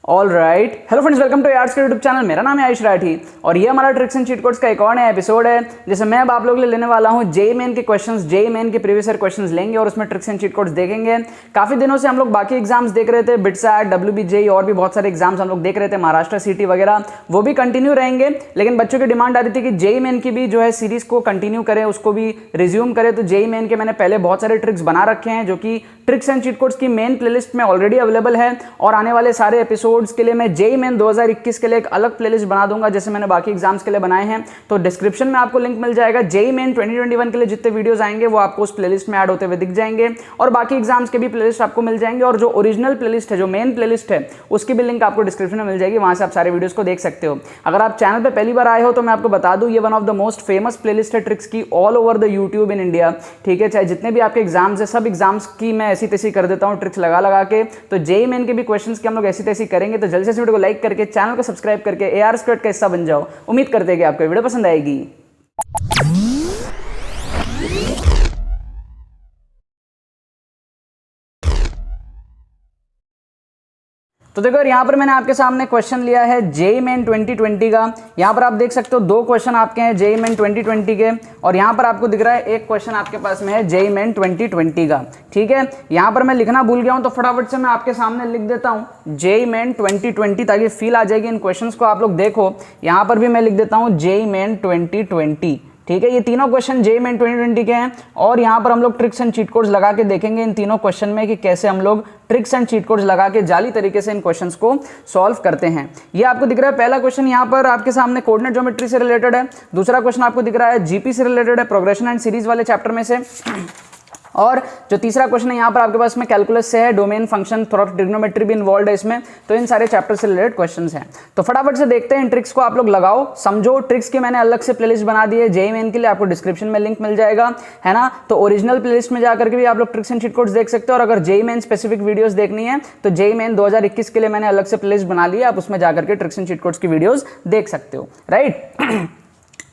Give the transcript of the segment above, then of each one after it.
All right, hello friends, welcome to arts के YouTube channel. मेरा नाम है आयुष राठी और ये हमारा ट्रिक्स एंड चीट कोड्स का एक और नया एपिसोड है, जिसमें मैं अब आप लोगों के लिए लेने वाला हूँ जेईई मेन के क्वेश्चंस, जेईई मेन के प्रीवियस ईयर क्वेश्चंस लेंगे और उसमें ट्रिक्स एंड चीट कोड्स देखेंगे। काफी दिनों से हम लोग बाकी एग्जाम्स देख रहे थे, बिटसैट, डब्ल्यूबीजेईई और भी बहुत सारे एग्जाम्स हम लोग देख रहे थे, महाराष्ट्र सीटी वगैरह, वो भी कंटिन्यू रहेंगे। लेकिन बच्चों की डिमांड आ रही थी कि जेईई मेन की भी जो है सीरीज को कंटिन्यू करें, उसको भी रिज्यूम करें। तो जेईई मेन के मैंने पहले बहुत सारे ट्रिक्स बना रखे हैं जो कि ट्रिक्स एंड चीट कोड्स की मेन प्लेलिस्ट में ऑलरेडी अवेलेबल है, और आने वाले सारे एपिसोड्स के लिए मैं जेईई मेन 2021 के लिए एक अलग प्लेलिस्ट बना दूंगा, जैसे मैंने बाकी एग्जाम्स के लिए बनाए हैं। तो डिस्क्रिप्शन में आपको लिंक मिल जाएगा। जेईई मेन 2021 के लिए जितने वीडियोस आएंगे वो आपको उस प्लेलिस्ट में ऐड होते हुए दिख जाएंगे, और बाकी एग्जाम्स के भी प्लेलिस्ट आपको मिल जाएंगे। और जो ओरिजिनल प्लेलिस्ट है, जो मेन प्लेलिस्ट है, उसकी भी लिंक आपको डिस्क्रिप्शन में मिल जाएगी, वहां से आप सारे वीडियोस को देख सकते हो। अगर आप चैनल पर पहली बार आए हो तो मैं आपको बता दूं, ये one of the most famous playlist है ट्रिक्स की all over the YouTube in India. ठीक है, चाहे जितने भी आपके एग्जाम्स है, सब एग्जाम्स की मैं ऐसी तैसी कर देता हूँ ट्रिक्स लगा के। तो जेईई मेन के भी क्वेश्चंस की हम लोग ऐसी तैसी करेंगे। तो जल्दी से वीडियो को लाइक करके चैनल को सब्सक्राइब करके एआर स्क्वाड का हिस्सा बन जाओ। उम्मीद करते हैं कि आपको वीडियो पसंद आएगी। तो देखो, यहाँ पर मैंने आपके सामने क्वेश्चन लिया है जेईई मेन 2020 का। यहाँ पर आप देख सकते हो दो क्वेश्चन आपके हैं जेईई मेन 2020 के, और यहाँ पर आपको दिख रहा है एक क्वेश्चन आपके पास में है जेईई मेन 2020 का। ठीक है, यहाँ पर मैं लिखना भूल गया हूँ तो फटाफट से मैं आपके सामने लिख देता हूँ जेईई मेन 2020, ताकि फील आ जाएगी इन क्वेश्चंस को। आप लोग देखो, यहाँ पर भी मैं लिख देता हूँ जेईई मेन 2020। ठीक है, ये तीनों क्वेश्चन जेईई मेन 2020 के हैं, और यहाँ पर हम लोग ट्रिक्स एंड चीट कोड्स लगा के देखेंगे इन तीनों क्वेश्चन में कि कैसे हम लोग ट्रिक्स एंड चीट कोड्स लगा के जाली तरीके से इन क्वेश्चंस को सॉल्व करते हैं। ये आपको दिख रहा है पहला क्वेश्चन यहाँ पर आपके सामने कोऑर्डिनेट ज्योमेट्री से रिलेटेड है। दूसरा क्वेश्चन आपको दिख रहा है जीपी से रिलेटेड है, प्रोग्रेशन एंड सीरीज वाले चैप्टर में से। और जो तीसरा क्वेश्चन है यहाँ पर आपके पास में कैलकुलस से है, डोमेन फंक्शन, थोड़ा ट्रिग्नोमेट्री भी इन्वॉल्व है इसमें। तो इन सारे चैप्टर से रिलेटेड क्वेश्चंस हैं। तो फटाफट से देखते हैं इन ट्रिक्स को, आप लोग लगाओ, समझो। ट्रिक्स की मैंने अलग से प्लेलिस्ट बना दी है जेईई मेन के लिए, आपको डिस्क्रिप्शन में लिंक मिल जाएगा, है ना। तो ओरिजिनल प्लेलिस्ट में जाकर के भी आप लोग ट्रिक्स एंड चीट कोड्स देख सकते हो। और अगर जेईई मेन स्पेसिफिक वीडियोस देखनी है तो जेईई मेन 2021 के लिए मैंने अलग से प्लेलिस्ट बना ली है, आप उसमें जाकर के ट्रिक्स एंड चीट कोड्स की वीडियोस देख सकते हो, राइट।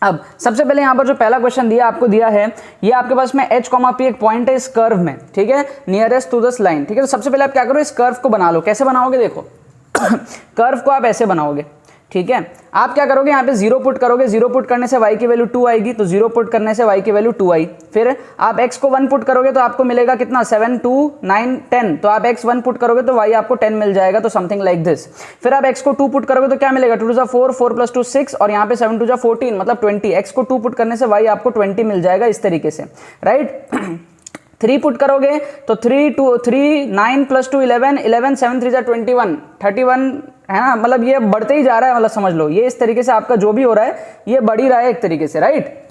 अब सबसे पहले यहाँ पर जो पहला क्वेश्चन दिया आपको दिया है, ये आपके पास में h, p एक पॉइंट है इस कर्व में। ठीक है, नियरेस्ट टू दिस लाइन। ठीक है, तो सबसे पहले आप क्या करो, इस कर्व को बना लो। कैसे बनाओगे, देखो कर्व को आप ऐसे बनाओगे। ठीक है, आप क्या करोगे, यहाँ पे 0 पुट करोगे। 0 पुट करने से y की वैल्यू 2 आएगी, तो 0 पुट करने से y की वैल्यू 2 आई। फिर आप x को 1 पुट करोगे तो आपको मिलेगा कितना, 7, 2, 9, 10। तो आप x 1 पुट करोगे तो y आपको 10 मिल जाएगा, तो समथिंग लाइक दिस। फिर आप x को 2 पुट करोगे तो क्या मिलेगा, 2 2 4, 4 + 2 6, और यहाँ पे 7 2 14, मतलब 20। x को 2 पुट करने से y आपको 20 मिल जाएगा, इस तरीके से, राइट। 3 पुट करोगे तो 3 2 3 9 + 2 11, 11 7 3 21, 31, है ना। मतलब ये बढ़ते ही जा रहा है, मतलब समझ लो ये इस तरीके से आपका जो भी हो रहा है ये बढ़ ही रहा है एक तरीके से, राइट।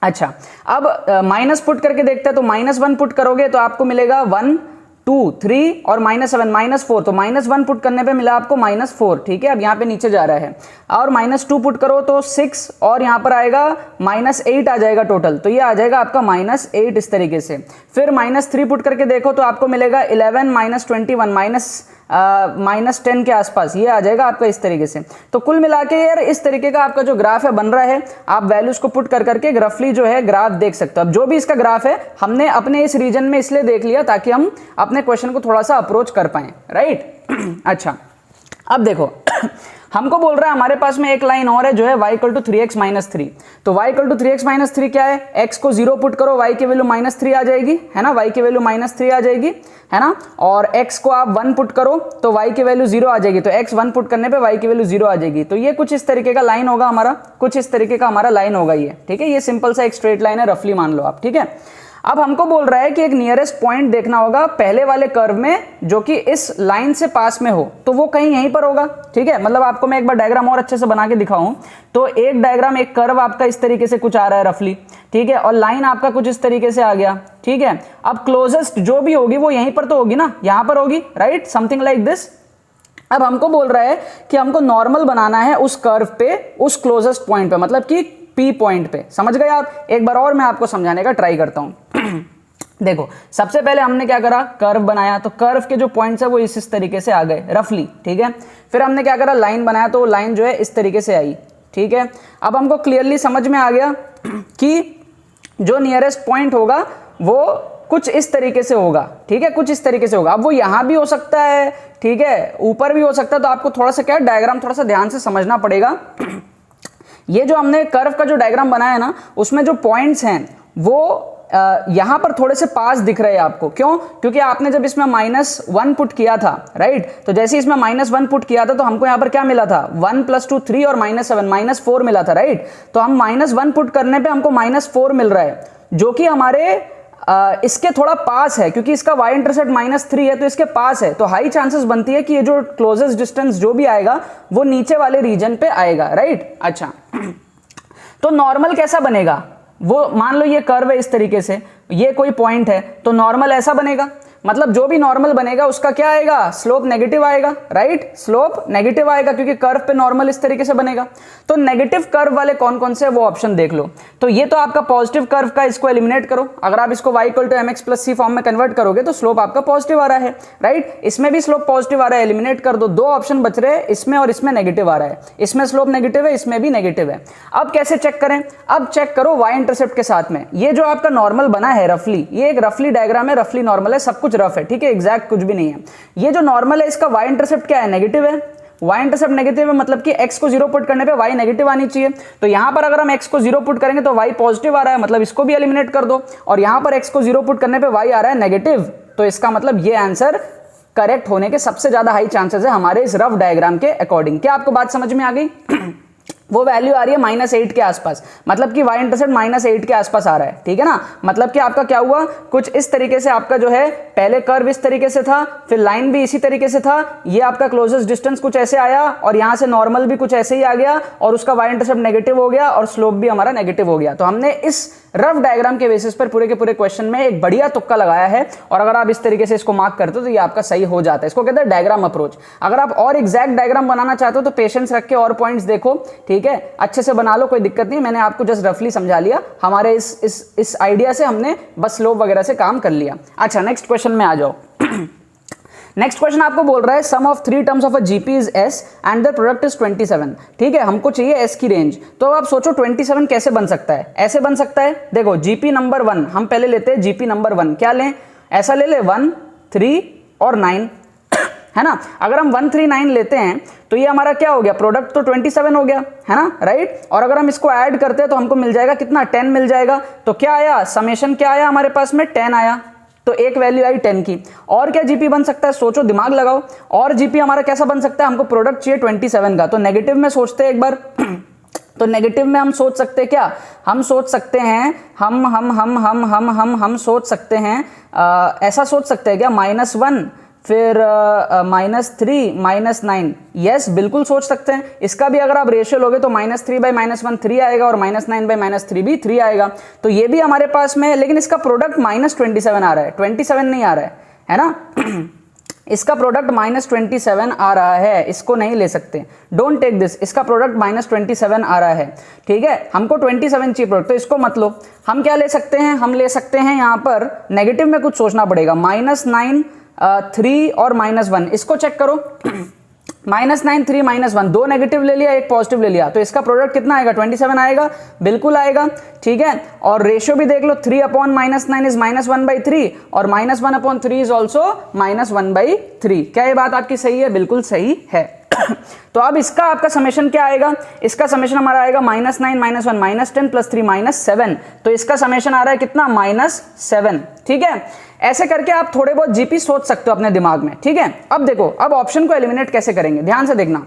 अच्छा, अब माइनस पुट करके देखते हैं। तो -1 पुट करोगे तो आपको मिलेगा 1 2 3 और -7 -4, तो -1 पुट करने पे मिला आपको -4। ठीक है, अब यहाँ पे नीचे जा रहा है। और -2 पुट करो तो 6, और यहाँ पर आएगा -8 आ जाएगा टोटल, तो ये आ जाएगा आपका -8 इस तरीके से। फिर -3 पुट करके देखो तो आपको मिलेगा 11 -21 -10 के आसपास, ये आ जाएगा आपका इस तरीके से। तो कुल मिला के यार इस तरीके का आपका जो ग्राफ है बन रहा है। आप वैल्यूज को पुट कर करके रफली जो है ग्राफ देख सकते हो। अब जो भी इसका ग्राफ है हमने अपने इस रीजन में इसलिए देख लिया ताकि हम अपने क्वेश्चन को थोड़ा सा अप्रोच कर पाए, राइट। अच्छा, अब देखो हमको बोल रहा है हमारे पास में एक लाइन और है जो है y = 3x - 3। तो y = 3x - 3 क्या है, x को 0 पुट करो, y की वैल्यू -3 आ जाएगी, है ना। y की वैल्यू -3 आ जाएगी, है ना। और x को आप 1 पुट करो तो y की वैल्यू 0 आ जाएगी, तो x 1 पुट करने पे y की वैल्यू 0 आ जाएगी। तो ये कुछ इस तरीके का लाइन होगा हमारा, कुछ इस तरीके का हमारा लाइन होगा ये। ठीक है, ये सिंपल सा एक स्ट्रेट लाइन है, रफली मान लो आप। ठीक है, अब हमको बोल रहा है कि एक नियरेस्ट पॉइंट देखना होगा पहले वाले कर्व में जो कि इस लाइन से पास में हो, तो वो कहीं यहीं पर होगा। ठीक है, मतलब आपको मैं एक बार डायग्राम और अच्छे से बना के दिखाऊं तो एक डायग्राम, एक कर्व आपका इस तरीके से कुछ आ रहा है रफली। ठीक है, और लाइन आपका कुछ इस तरीके से आ गया। ठीक है, अब क्लोजेस्ट जो भी होगी वो यहीं पर तो होगी ना, यहां पर होगी, राइट, समथिंग लाइक दिस। अब हमको बोल रहा है कि हमको नॉर्मल बनाना है उस कर्व पे, उस क्लोजेस्ट पॉइंट पे, मतलब कि P पॉइंट पे। समझ गए आप? एक बार और मैं आपको समझाने का ट्राई करता हूं। देखो, सबसे पहले हमने क्या करा, कर्व बनाया, तो कर्व के जो पॉइंट्स है वो इस तरीके से आ गए रफली। ठीक है, फिर हमने क्या करा, लाइन बनाया, तो लाइन जो है इस तरीके से आई। ठीक है, अब हमको क्लियरली समझ में आ गया कि जो नियरेस्ट पॉइंट होगा वो कुछ इस तरीके से होगा, ठीक है, कुछ इस तरीके से होगा। अब वो यहां भी हो सकता है, ठीक है, ऊपर भी हो सकता है, तो आपको थोड़ा सा क्या है, डायग्राम थोड़ा सा ध्यान से समझना पड़ेगा। ये जो हमने कर्व का जो डायग्राम बनाया है ना, उसमें जो पॉइंट्स हैं वो यहां पर थोड़े से पास दिख रहे हैं आपको। क्यों? क्योंकि आपने जब इसमें -1 पुट किया था, राइट, तो जैसे ही इसमें -1 पुट किया था तो हमको यहां पर क्या मिला था, 1 + 2 3 और -7 -4 मिला था, राइट। तो हम -1 पुट करने पे हमको -4 मिल रहा है, जो कि हमारे इसके थोड़ा पास है, क्योंकि इसका y इंटरसेप्ट -3 है, तो इसके पास है, तो हाई चांसेस बनती है कि ये जो क्लोजेस्ट डिस्टेंस जो भी आएगा वो नीचे वाले रीजन पे आएगा, राइट। अच्छा, तो नॉर्मल कैसा बनेगा, वो मान लो ये कर्व है इस तरीके से, ये कोई पॉइंट है, तो नॉर्मल ऐसा बनेगा, मतलब जो भी नॉर्मल बनेगा उसका क्या आएगा, स्लोप नेगेटिव आएगा, राइट, स्लोप नेगेटिव आएगा, क्योंकि कर्व पे नॉर्मल इस तरीके से बनेगा। तो नेगेटिव कर्व वाले कौन कौन से वो ऑप्शन देख लो। तो ये तो आपका पॉजिटिव कर्व का, इसको एलिमिनेट करो, अगर आप इसको y = mx + c फॉर्म में कन्वर्ट करोगे तो स्लोप आपका पॉजिटिव आ रहा है, राइट, इसमें भी स्लोप पॉजिटिव आ रहा है, एलिमिनेट कर दो, 2 ऑप्शन बच रहे हैं, इसमें और इसमें नेगेटिव आ रहा है, इसमें स्लोप नेगेटिव है, इसमें भी नेगेटिव है। अब कैसे चेक करें, अब चेक करो y इंटरसेप्ट के साथ में, ये जो आपका नॉर्मल बना है रफली, ये एक रफली डायग्राम है, रफली नॉर्मल है, सब कुछ रफ है, ठीक है, एग्जैक्ट कुछ भी नहीं है। ये जो नॉर्मल है इसका y इंटरसेप्ट क्या है, नेगेटिव है, y इंटरसेप्ट नेगेटिव है, मतलब कि x को 0 पुट करने पे y नेगेटिव आनी चाहिए। तो यहां पर अगर हम x को 0 पुट करेंगे तो y पॉजिटिव आ रहा है, मतलब इसको भी एलिमिनेट कर दो, और यहां पर x को 0 पुट करने पे y आ रहा है नेगेटिव, तो इसका मतलब ये आंसर करेक्ट होने के सबसे ज्यादा हाई चांसेस है हमारे इस रफ डायग्राम के अकॉर्डिंग। क्या आपको बात समझ में आ गई? वो वैल्यू आ रही है -8 के आसपास, मतलब कि y इंटरसेप्ट -8 के आसपास आ रहा है, ठीक है ना। मतलब कि आपका क्या हुआ, कुछ इस तरीके से आपका जो है, पहले कर्व इस तरीके से था, फिर लाइन भी इसी तरीके से था, ये आपका क्लोजेस्ट डिस्टेंस कुछ ऐसे आया, और यहां से नॉर्मल भी कुछ ऐसे ही आ गया, और उसका y इंटरसेप्ट नेगेटिव हो गया और स्लोप भी हमारा नेगेटिव हो गया। तो हमने इस रफ डायग्राम के बेसिस पर पूरे के पूरे क्वेश्चन में एक बढ़िया तुक्का लगाया है, और अगर आप इस तरीके से इसको मार्क करते हो तो ये आपका सही हो जाता है। इसको कहते हैं डायग्राम अप्रोच। अगर आप और एग्जैक्ट डायग्राम बनाना चाहते हो तो पेशेंस रख के और पॉइंट्स देखो, ठीक है, अच्छे से बना लो, कोई दिक्कत नहीं, मैंने आपको जस्ट रफली समझा लिया, हमारे इस आइडिया से हमने बस स्लोप वगैरह से काम कर लिया। अच्छा, नेक्स्ट क्वेश्चन में आ जाओ। नेक्स्ट क्वेश्चन आपको बोल रहा है sum of 3 terms of a GP is s and the product is 27, ठीक है, हमको चाहिए s की रेंज। तो आप सोचो 27 कैसे बन सकता है, ऐसे बन सकता है, देखो जीपी नंबर 1 हम पहले लेते हैं, जीपी नंबर 1 क्या लें, ऐसा ले ले 1 3 और 9 है ना। अगर हम 1 3 9 लेते हैं तो ये हमारा क्या हो गया, प्रोडक्ट तो 27 हो गया, है ना, राइट। और अगर हम इसको ऐड करते हैं तो हमको मिल जाएगा कितना, 10 मिल जाएगा। तो क्या आया, समेशन क्या आया हमारे पास में, 10 आया, तो एक वैल्यू आई 10 की। और क्या जीपी बन सकता है, सोचो, दिमाग लगाओ, और जीपी हमारा कैसा बन सकता है, हमको प्रोडक्ट चाहिए 27 का, तो नेगेटिव में सोचते हैं एक बार। तो नेगेटिव में हम सोच सकते हैं क्या, हम सोच सकते हैं, हम सोच सकते हैं, ऐसा सोच सकते हैं क्या, -1 फिर -3 -9, यस बिल्कुल सोच सकते हैं। इसका भी अगर आप रेशियो लोगे तो -3/-1 3 आएगा, और -9/-3 भी 3 आएगा, तो ये भी हमारे पास में है। लेकिन इसका प्रोडक्ट -27 आ रहा है, 27 नहीं आ रहा है ना। इसका प्रोडक्ट -27 आ रहा है, इसको नहीं ले सकते, डोंट टेक दिस, इसका प्रोडक्ट -27 आ रहा है, ठीक है, हमको 27 चाहिए प्रोडक्ट, तो इसको मत लो। हम क्या ले सकते हैं, हम ले सकते हैं यहाँ पर नेगेटिव में कुछ सोचना पड़ेगा, -9 3 और -1, इसको चेक करो। -9 3 -1, 2 नेगेटिव ले लिया, एक पॉजिटिव ले लिया, तो इसका प्रोडक्ट कितना आएगा, 27 आएगा, बिल्कुल आएगा, ठीक है। और रेशियो भी देख लो, 3/-9 इज -1/3, और -1/3 इज ऑल्सो -1/3। क्या ये बात आपकी सही है, बिल्कुल सही है। तो अब इसका आपका समेशन क्या आएगा, इसका समेशन हमारा आएगा -9 -1 -10 + 3 -7, तो इसका समेशन आ रहा है कितना, -7, ठीक है। ऐसे करके आप थोड़े बहुत जीपी सोच सकते हो अपने दिमाग में, ठीक है। अब देखो, अब ऑप्शन को एलिमिनेट कैसे करेंगे, ध्यान से देखना।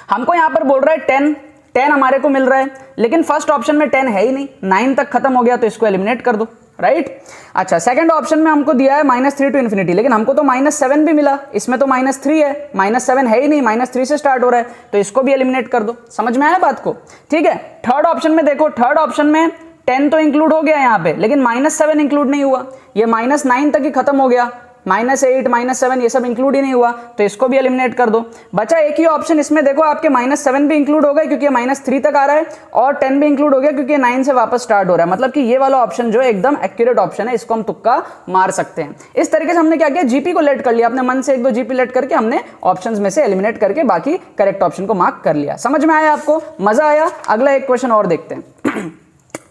हमको यहां पर बोल रहा है 10 हमारे को मिल रहा है, लेकिन फर्स्ट ऑप्शन में 10 है ही नहीं, 9 तक खत्म हो गया, तो इसको एलिमिनेट कर दो, राइट। अच्छा, सेकंड ऑप्शन में हमको दिया है -3 to ∞, लेकिन हमको तो -7 भी मिला, इसमें तो -3 है, -7 है ही नहीं, -3 से स्टार्ट हो रहा है, तो इसको भी एलिमिनेट कर दो। समझ में आया बात को, ठीक है। थर्ड ऑप्शन में देखो, थर्ड ऑप्शन में 10 तो इंक्लूड हो गया यहाँ पे, लेकिन -7 इंक्लूड नहीं हुआ, ये -9 तक ही खत्म हो गया, -8 -7 ये सब इंक्लूड ही नहीं हुआ, तो इसको भी एलिमिनेट कर दो। बचा एक ही ऑप्शन, इसमें देखो आपके -7 भी इंक्लूड हो गए क्योंकि -3 तक आ रहा है, और 10 भी इंक्लूड हो गया क्योंकि 9 से वापस स्टार्ट हो रहा है, मतलब कि ये वाला ऑप्शन जो है एकदम एक्यूरेट ऑप्शन है, इसको हम तुक्का मार सकते हैं। इस तरीके से हमने क्या किया, जीपी को लेट कर लिया, अपने मन से 1-2 जीपी लेट करके हमने ऑप्शंस में से एलिमिनेट करके बाकी करेक्ट ऑप्शन को मार्क कर लिया। समझ में आया आपको, मजा आया? अगला एक क्वेश्चन और देखते हैं।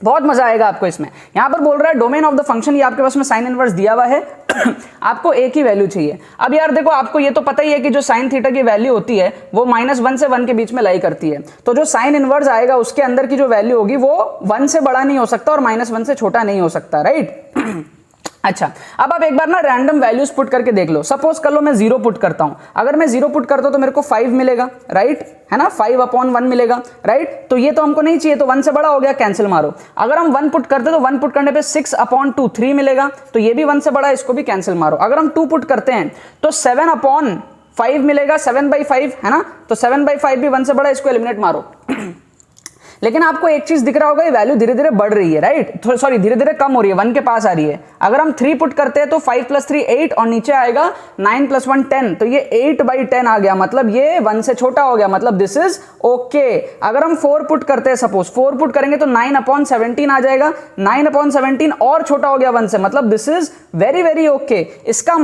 बहुत मजा आएगा आपको इसमें। यहां पर बोल रहा है डोमेन ऑफ द फंक्शन, ये आपके पास में साइन इनवर्स दिया हुआ है आपको एक ही वैल्यू चाहिए। अब यार देखो, आपको ये तो पता ही है कि जो साइन थीटा की वैल्यू होती है वो -1 से 1 के बीच में लाई करती है। तो जो साइन इनवर्स आएगा उसके अंदर की जो वैल्यू होगी वो 1 से बड़ा नहीं हो सकता और -1 से छोटा नहीं हो सकता, राइट। अच्छा, अब आप एक बार ना रैंडम वैल्यूज पुट करके देख लो। सपोज कर लो मैं 0 पुट करता हूं। अगर मैं 0 पुट करता हूं तो मेरे को 5 मिलेगा, राइट, है ना, 5/1 मिलेगा, राइट। तो ये तो हमको नहीं चाहिए, तो 1 से बड़ा हो गया, कैंसिल मारो। अगर हम 1 पुट करते तो 1 पुट करने पे 6/2 3 मिलेगा, तो ये भी 1 से बड़ा है, इसको भी कैंसिल मारो। अगर हम 2 पुट करते हैं तो 7/5 मिलेगा, 7/5 है ना, तो 7/5 भी 1 से बड़ा, इसको एलिमिनेट मारो। लेकिन आपको एक चीज दिख रहा होगा, ये वैल्यू धीरे धीरे बढ़ रही है, राइट, सॉरी धीरे धीरे कम हो रही है, 1 के पास आ रही है। अगर हम 3 पुट करते हैं तो 5 + 3 8 और नीचे आएगा 9 + 1 10, तो ये 8/10 आ गया, मतलब ये 1 से छोटा हो गया, मतलब दिस इज ओके। अगर हम 4 पुट करते हैं, सपोज 4 पुट करेंगे तो 9/17 आ जाएगा, 9/17 और छोटा हो गया 1 से, मतलब this is very very okay. इसका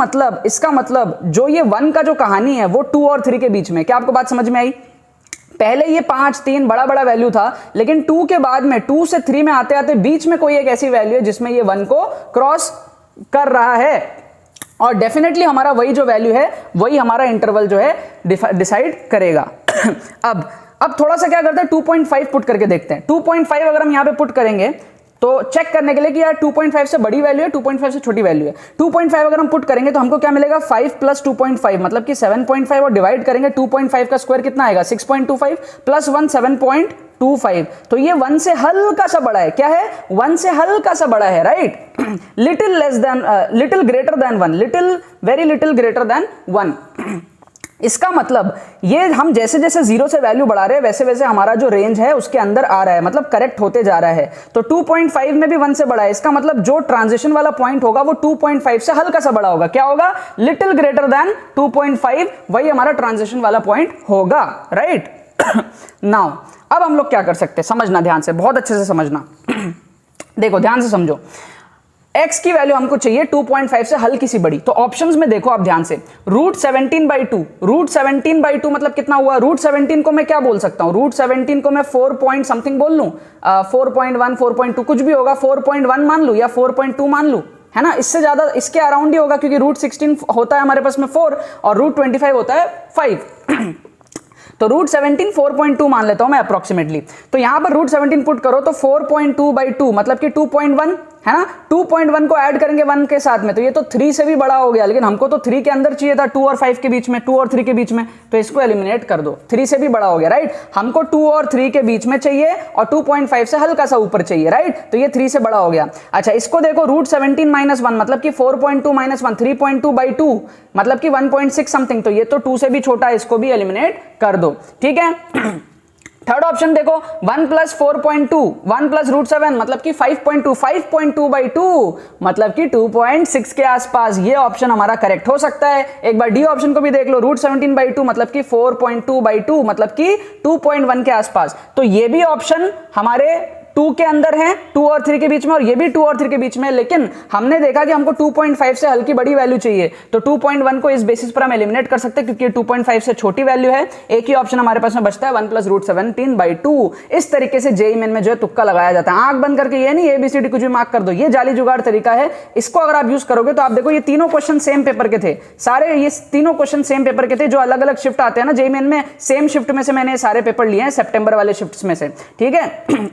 मतलब जो ये 1 का जो कहानी है वो 2 और 3 के बीच में। क्या आपको बात समझ में आई? पहले ये 5 3 बड़ा बड़ा वैल्यू था, लेकिन 2 के बाद में 2 से 3 में आते आते बीच में कोई एक ऐसी वैल्यू है जिसमें ये 1 को क्रॉस कर रहा है, और डेफिनेटली हमारा वही जो वैल्यू है वही हमारा इंटरवल जो है डिसाइड करेगा। अब थोड़ा सा क्या करते हैं, 2.5 पुट करके देखते हैं। 2.5 अगर हम यहां पे पुट करेंगे तो चेक करने के लिए कि यार 2.5 से बड़ी वैल्यू है, 2.5 से छोटी वैल्यू है। 2.5 अगर हम पुट करेंगे तो हमको क्या मिलेगा, 5 + 2.5 मतलब कि 7.5, और डिवाइड करेंगे 2.5 का स्क्वायर कितना आएगा, 6.25 + 1 7.25, तो ये 1 से हल्का सा बड़ा है। क्या है, 1 से हल्का सा बड़ा है, right, little greater than 1, little very little greater than 1। इसका मतलब ये हम जैसे जैसे 0 से वैल्यू बढ़ा रहे हैं वैसे वैसे हमारा जो रेंज है उसके अंदर आ रहा है, मतलब करेक्ट होते जा रहा है। तो 2.5 में भी 1 से बड़ा है, इसका मतलब जो ट्रांजिशन वाला पॉइंट होगा वो 2.5 से हल्का सा बड़ा होगा। क्या होगा, लिटिल ग्रेटर देन 2.5, वही हमारा ट्रांजिशन वाला पॉइंट होगा, राइट। नाउ अब हम लोग क्या कर सकते हैं, समझना ध्यान से, बहुत अच्छे से समझना। देखो ध्यान से समझो, x की वैल्यू हमको चाहिए 2.5 से हल्की सी बड़ी। तो ऑप्शंस में देखो आप ध्यान से, √17/2, √17/2 मतलब कितना हुआ, √17 को मैं क्या बोल सकता हूं, √17 को मैं 4 पॉइंट समथिंग बोल लूं, 4.1 4.2 कुछ भी होगा, 4.1 मान लूं या 4.2 मान लूं, है ना, इससे ज्यादा इसके अराउंड ही होगा, क्योंकि √16 होता है हमारे पास में 4 और √25 होता है 5। तो √17 4.2 मान लेता हूं मैं अप्रोक्सीमेटली। तो यहां पर √17 पुट करो तो 4.2/2 मतलब कि 2.1, है ना, 2.1 को ऐड करेंगे 1 के साथ में, तो ये तो 3 से भी बड़ा हो गया, लेकिन हमको तो 3 के अंदर चाहिए था, 2 और 5 के बीच में, 2 और 3 के बीच में, तो इसको एलिमिनेट कर दो, 3 से भी बड़ा हो गया, राइट। हमको 2 और 3 के बीच में चाहिए और 2.5 से हल्का सा ऊपर चाहिए, राइट, तो ये 3 से बड़ा हो गया। अच्छा, इसको देखो, √17 - 1 मतलब कि 4.2 - 1 3.2/2 मतलब कि 1.6 समथिंग, तो ये तो 2 से भी छोटा है, इसको भी एलिमिनेट कर दो, ठीक है। थर्ड ऑप्शन देखो, 1 + 4.2, 1 + √7 मतलब कि 5.2, 5.2/2 मतलब कि 2.6 के आसपास, ये ऑप्शन हमारा करेक्ट हो सकता है। एक बार डी ऑप्शन को भी देख लो, √17/2 मतलब कि 4.2/2 मतलब कि 2.1 के आसपास, तो ये भी ऑप्शन हमारे 2 के अंदर है, 2 और 3 के बीच में, और ये भी 2 और 3 के बीच में, लेकिन हमने देखा कि हमको 2.5 से हल्की बड़ी वैल्यू चाहिए, तो 2.1 को इस बेसिस पर हम एलिमिनेट कर सकते हैं, क्योंकि 2.5 से छोटी वैल्यू है। एक ही ऑप्शन हमारे पास में बचता है, 1 + √17/2। इस तरीके से जेईई मेन में जो है तुक्का लगाया जाता है, आंख बंद करके, ये नहीं ABCD कुछ भी मार्क कर दो, ये जाली जुगाड़ तरीका है। इसको अगर आप यूज करोगे तो आप देखो, ये तीनों क्वेश्चन सेम पेपर के थे, सारे ये तीनों क्वेश्चन सेम पेपर के थे। जो अलग अलग शिफ्ट आते हैं ना जेईई मेन में, सेम शिफ्ट में से मैंने सारे पेपर लिए हैं, सितंबर वाले शिफ्ट में से, ठीक है।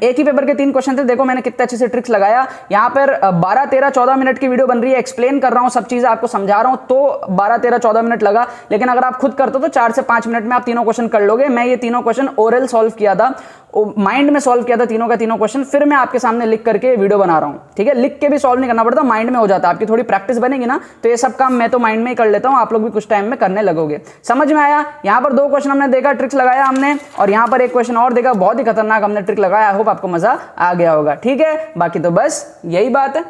एक ही पेपर के 3 क्वेश्चन थे, देखो मैंने कितने अच्छे से ट्रिक्स लगाया। यहां पर 12 13 14 मिनट की वीडियो बन रही है, एक्सप्लेन कर रहा हूं, सब चीजें आपको समझा रहा हूं, तो 12 13 14 मिनट लगा, लेकिन अगर आप खुद करते हो तो 4 से 5 मिनट में आप तीनों क्वेश्चन कर लोगे। मैं ये तीनों क्वेश्चन ओरल सॉल्व किया था, माइंड में सॉल्व किया था तीनों का तीनों क्वेश्चन, फिर मैं आपके सामने लिख करके वीडियो बना रहा हूं, ठीक है। लिख के भी सॉल्व नहीं करना पड़ता, माइंड में हो जाता है, आपकी थोड़ी प्रैक्टिस बनेगी ना, तो ये सब काम मैं तो माइंड में ही कर लेता हूं, आप लोग भी कुछ टाइम में करने लगोगे। समझ में आया? यहां पर 2 क्वेश्चन हमने देखा, ट्रिक्स लगाया हमने, और यहां पर एक क्वेश्चन और देखा, बहुत ही खतरनाक हमने ट्रिक लगाया। आई होप आपको मजा आ गया होगा, ठीक है। बाकी तो बस यही बात है।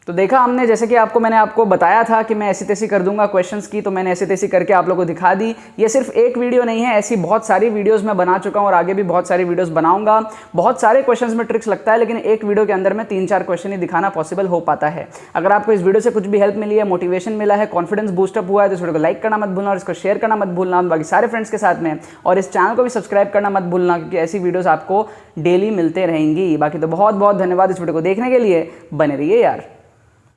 तो देखा हमने, जैसे कि मैंने आपको बताया था कि मैं ऐसी तैसी कर दूंगा क्वेश्चंस की, तो मैंने ऐसी तैसी करके आप लोगों को दिखा दी। ये सिर्फ एक वीडियो नहीं है, ऐसी बहुत सारी वीडियोस मैं बना चुका हूं और आगे भी बहुत सारी वीडियोस बनाऊंगा। बहुत सारे क्वेश्चंस में ट्रिक्स लगता है, लेकिन एक वीडियो के अंदर में 3-4 क्वेश्चन ही दिखाना पॉसिबल हो पाता है। अगर आपको इस वीडियो से कुछ भी हेल्प मिली है, मोटिवेशन मिला है, कॉन्फिडेंस बूस्टअप हुआ है, तो इस वीडियो को लाइक करना मत भूलना और इसको शेयर करना मत भूलना बाकी सारे फ्रेंड्स के साथ में, और इस चैनल को भी सब्सक्राइब करना मत भूलना, क्योंकि ऐसी वीडियोस आपको डेली मिलते रहेंगी। बाकी तो बहुत बहुत धन्यवाद इस वीडियो को देखने के लिए, बने रहिए यार।